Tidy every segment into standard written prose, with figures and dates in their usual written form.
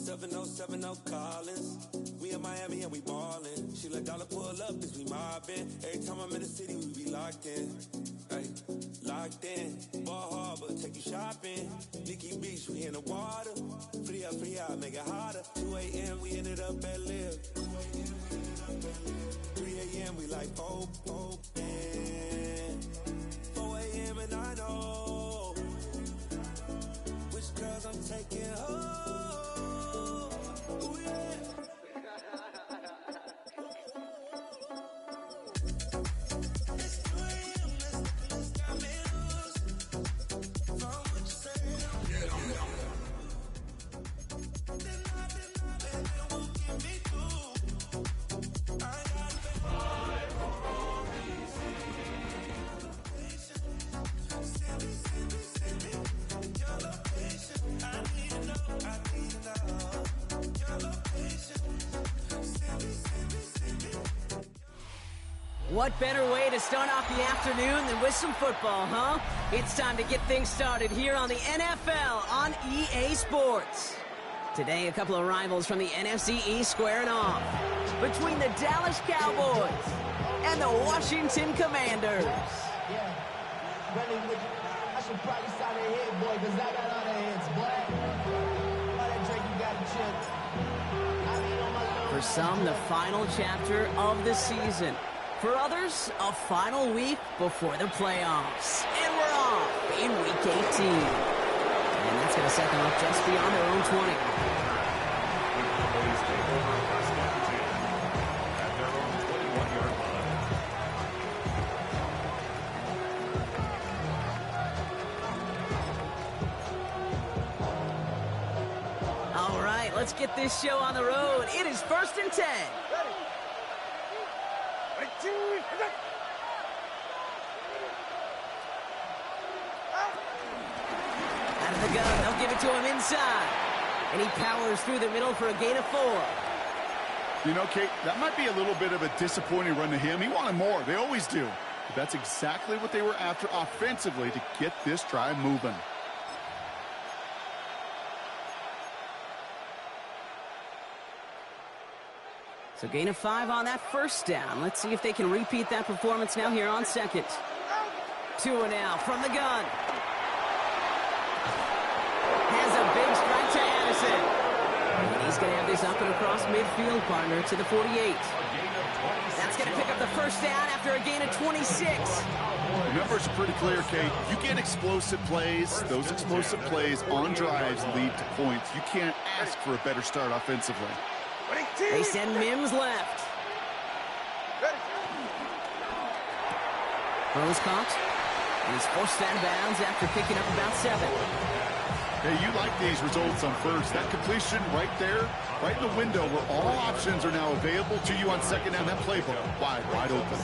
707 Collins. We in Miami and we ballin'. She let dollar pull up cause we mobbin'. Every time I'm in the city, we be locked in. Ay, locked in. Ball Harbor, take you shopping. Nikki Beach, we in the water. Free up, make it hotter. 2 a.m., we ended up at Live. 3 a.m., we like Pope. 4 a.m. and I know which girls I'm taking home. Ooh, yeah. What better way to start off the afternoon than with some football, huh? It's time to get things started here on the NFL on EA Sports. Today, a couple of rivals from the NFC East squaring off. Between the Dallas Cowboys and the Washington Commanders. Yeah, really, I should probably sign a hit, boy, because I got all the hits, boy. All that drink you got to chill. For some, the final chapter of the season. For others, a final week before the playoffs. And we're off in Week 18. And that's going to set them up just beyond their own 20. All right, let's get this show on the road. It is 1st and 10. Out of the gun, they'll give it to him inside. And he powers through the middle for a gain of 4. You know, Kate, that might be a little bit of a disappointing run to him. He wanted more. They always do. But that's exactly what they were after offensively to get this drive moving. So gain of 5 on that first down. Let's see if they can repeat that performance now here on second. 2 now from the gun. Has a big strike to Addison. And he's going to have this up and across midfield, partner, to the 48. That's going to pick up the first down after a gain of 26. The numbers are pretty clear, Kate. You get explosive plays. Those explosive plays on drives lead to points. You can't ask for a better start offensively. They send Mims left. Throws caught. And he's forced out of bounds after picking up about 7. Hey, you like these results on first. That completion right there, right in the window where all options are now available to you on second down. That playbook wide open.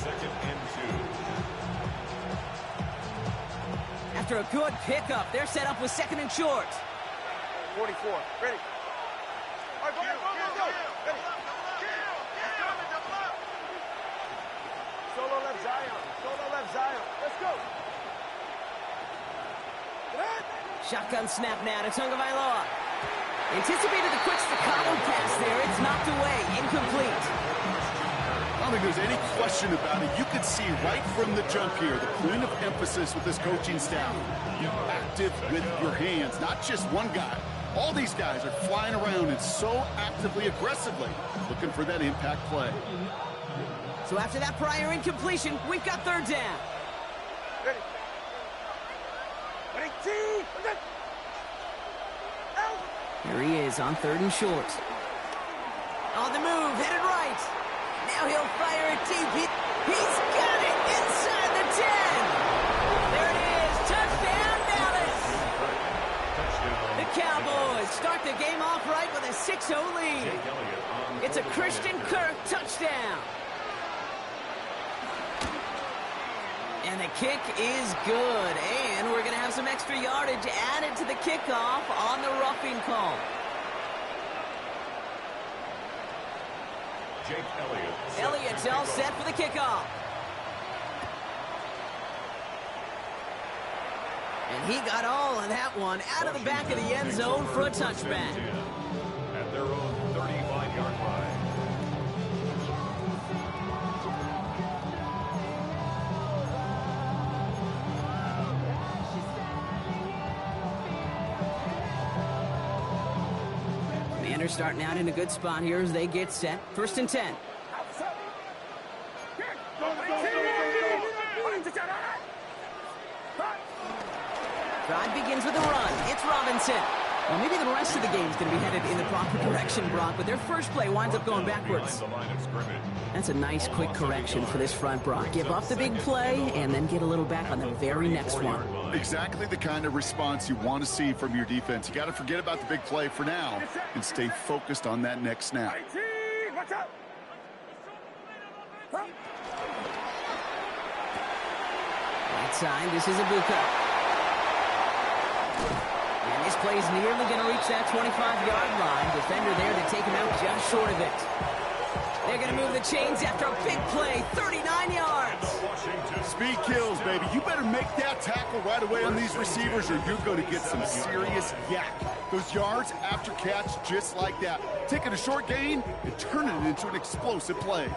After a good pickup, they're set up with 2nd and short. 44. Ready. All right, go. Ready. Solo left Zion. Let's go. Shotgun snap now to Tagovailoa. Anticipated the quick staccato pass there. It's knocked away. Incomplete. I don't think there's any question about it. You could see right from the jump here the point of emphasis with this coaching staff. Be active with your hands, not just one guy. All these guys are flying around and so actively, aggressively looking for that impact play. So after that prior incompletion, we've got 3rd down. Ready. Here he is on 3rd and short. On the move, headed right. Now he'll fire it deep. He's got it inside the 10. There it is. Touchdown, Dallas. The Cowboys start the game off right with a 6-0 lead. It's a Christian Kirk touchdown. And the kick is good. And we're going to have some extra yardage added to the kickoff on the roughing call. Jake Elliott's all set for the kickoff. And he got all of that one out of the back of the end zone for a touchback. defenders starting out in a good spot here as they get set. 1st and 10. Drive begins with a run. It's Robinson. Well, maybe the rest of the game is going to be headed in the proper direction, Brock, but their first play winds up going backwards. That's a nice, quick correction for this front, Brock. Give up the big play and then get a little back on the very next one. Exactly the kind of response you want to see from your defense. You got to forget about the big play for now and stay focused on that next snap. Right side, this is Ibuka. And this play is nearly going to reach that 25-yard line. Defender there to take him out just short of it. They're going to move the chains after a big play, 39 yards. Speed kills, baby. You better make that tackle right away on these receivers or you're going to get some serious yak. Those yards after catch just like that. Taking a short gain and turning it into an explosive play.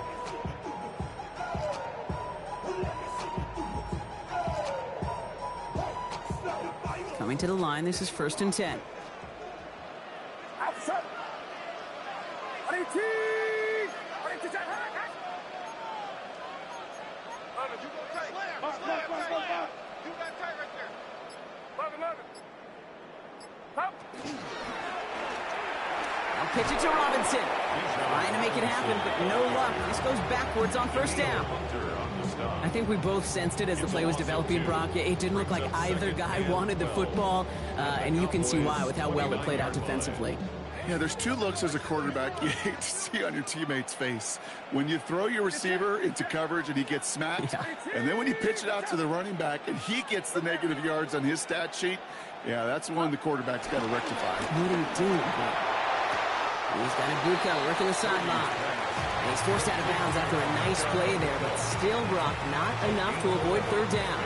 Coming to the line, this is 1st and 10. I'll pitch it to Robinson. Trying to make it happen, but no luck. This goes backwards on 1st down. I think we both sensed it as the play was developing, Brock. It didn't look like either guy wanted the football, and you can see why with how well it played out defensively. Yeah, there's two looks as a quarterback you hate to see on your teammate's face. When you throw your receiver into coverage and he gets smacked, and then when you pitch it out to the running back and he gets the negative yards on his stat sheet, yeah, that's one the quarterback's got to rectify. What do you do? He's got Ibuka working the sideline. And he's forced out of bounds after a nice play there, but still, Brock, not enough to avoid 3rd down.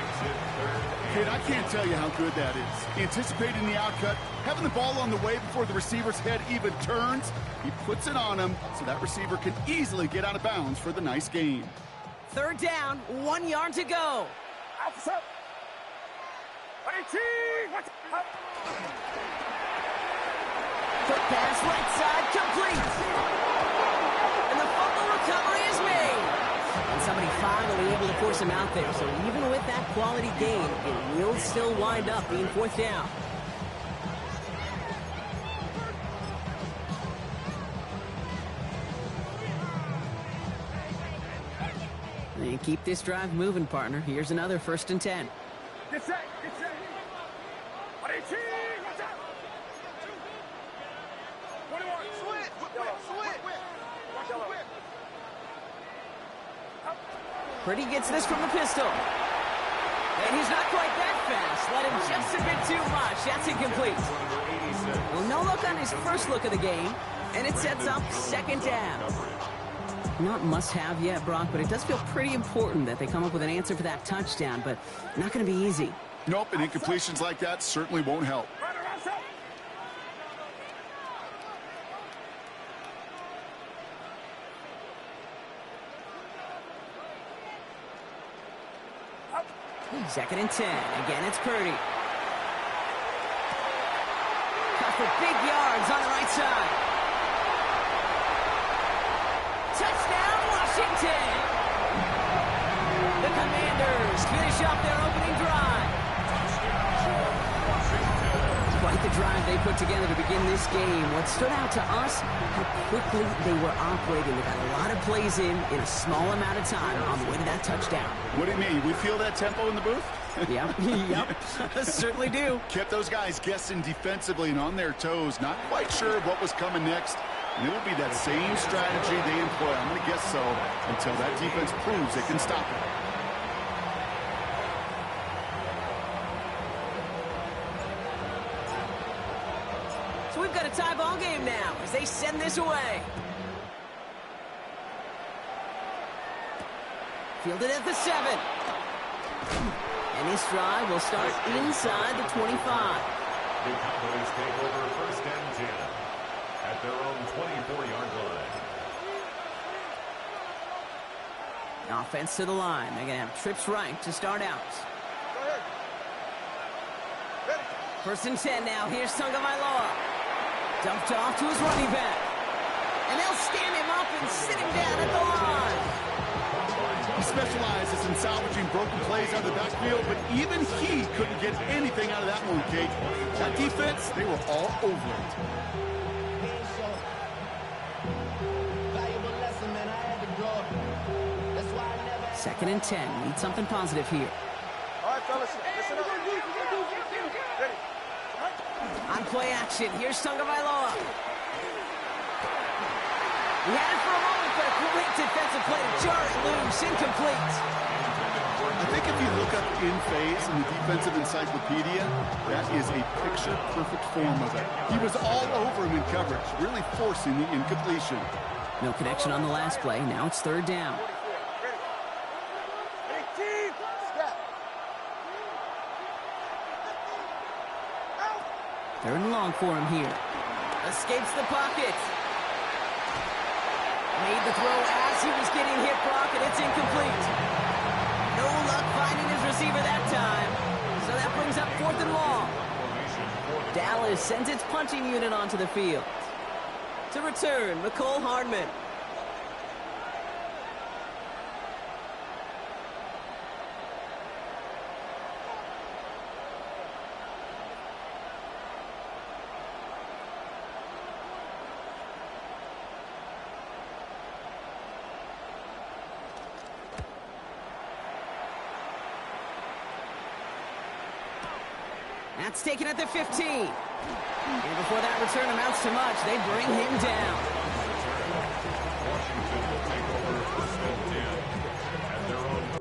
Kid, I can't tell you how good that is. Anticipating the outcut, having the ball on the way before the receiver's head even turns, he puts it on him so that receiver can easily get out of bounds for the nice gain. 3rd down, 1 yard to go. Quick pass, right side, complete. And the fumble recovery is made. And somebody finally able to force him out there. So even with that quality gain, it will still wind up being 4th down. And keep this drive moving, partner. Here's another 1st and 10. Get set, get set. Purdy gets this from the pistol. And he's not quite that fast. Let him just a bit too much. That's incomplete. Well, no look on his first look of the game. And it sets up 2nd down. Not must-have yet, Brock, but it does feel pretty important that they come up with an answer for that touchdown, but not going to be easy. Nope, and incompletions like that certainly won't help. Second and 10. Again, it's Purdy. Cut for big yards on the right side. Touchdown, Washington! The Commanders finish off their opening drive. Quite the drive they put together to begin this game. What stood out to us, how quickly they were operating. They got a lot of plays in a small amount of time on the way to that touchdown. What do you mean? We feel that tempo in the booth? Yep, certainly do. Kept those guys guessing defensively and on their toes, not quite sure of what was coming next. And it will be that same strategy they employ, I'm going to guess so, until that defense proves they can stop it. So we've got a tie ball game now as they send this away. Fielded at the 7. And this drive will start inside the 25. The Cowboys take over 1st and 10 at their own 24-yard line. Offense to the line. They're going to have trips right to start out. 1st and 10 now. Here's Tagovailoa. Dumped off to his running back. And they'll stand him up and sit him down at the line. He specializes in salvaging broken plays out of the backfield, but even he couldn't get anything out of that one, Kate. That defense, they were all over it. Valuable lesson, man. I had to grow up. That's why I never... 2nd and 10. Need something positive here. All right, fellas, listen up. Ready. On play action, here's Tagovailoa. He had it for a moment, but a great defensive play to jar it loose, incomplete. I think if you look up in phase in the defensive encyclopedia, that is a picture-perfect form of it. He was all over him in coverage, really forcing the incompletion. No connection on the last play. Now it's 3rd down. Ready, team, step. 3rd and long for him here. Escapes the pocket. Made the throw as he was getting hit, Brock, and it's incomplete. No luck finding his receiver that time. So that brings up 4th and long. Dallas sends its punching unit onto the field. To return, Mecole Hardman. That's taken at the 15. And before that return amounts to much, they bring him down. Washington will take over 1st and 10 at their own.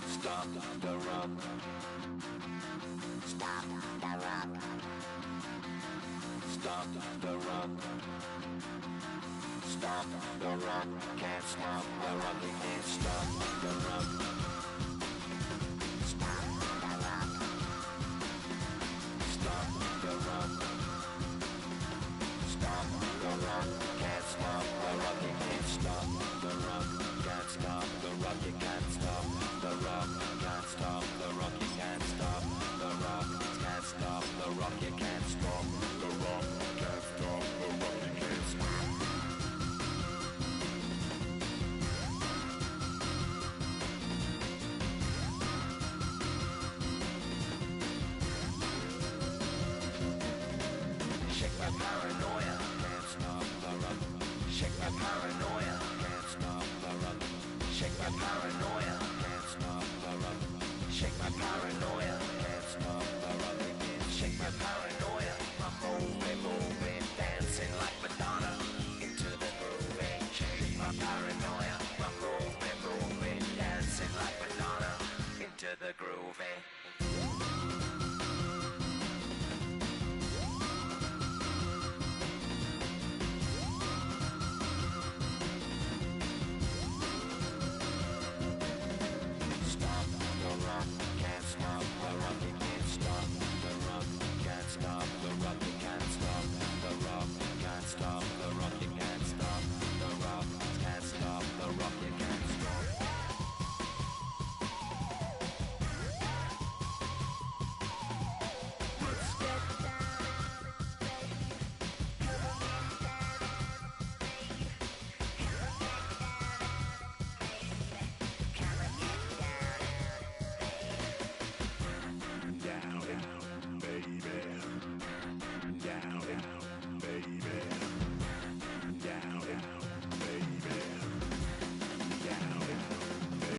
Stop the run. Stop the run. Stop the run. Stop the run. Can't stop the run. Can't stop the run.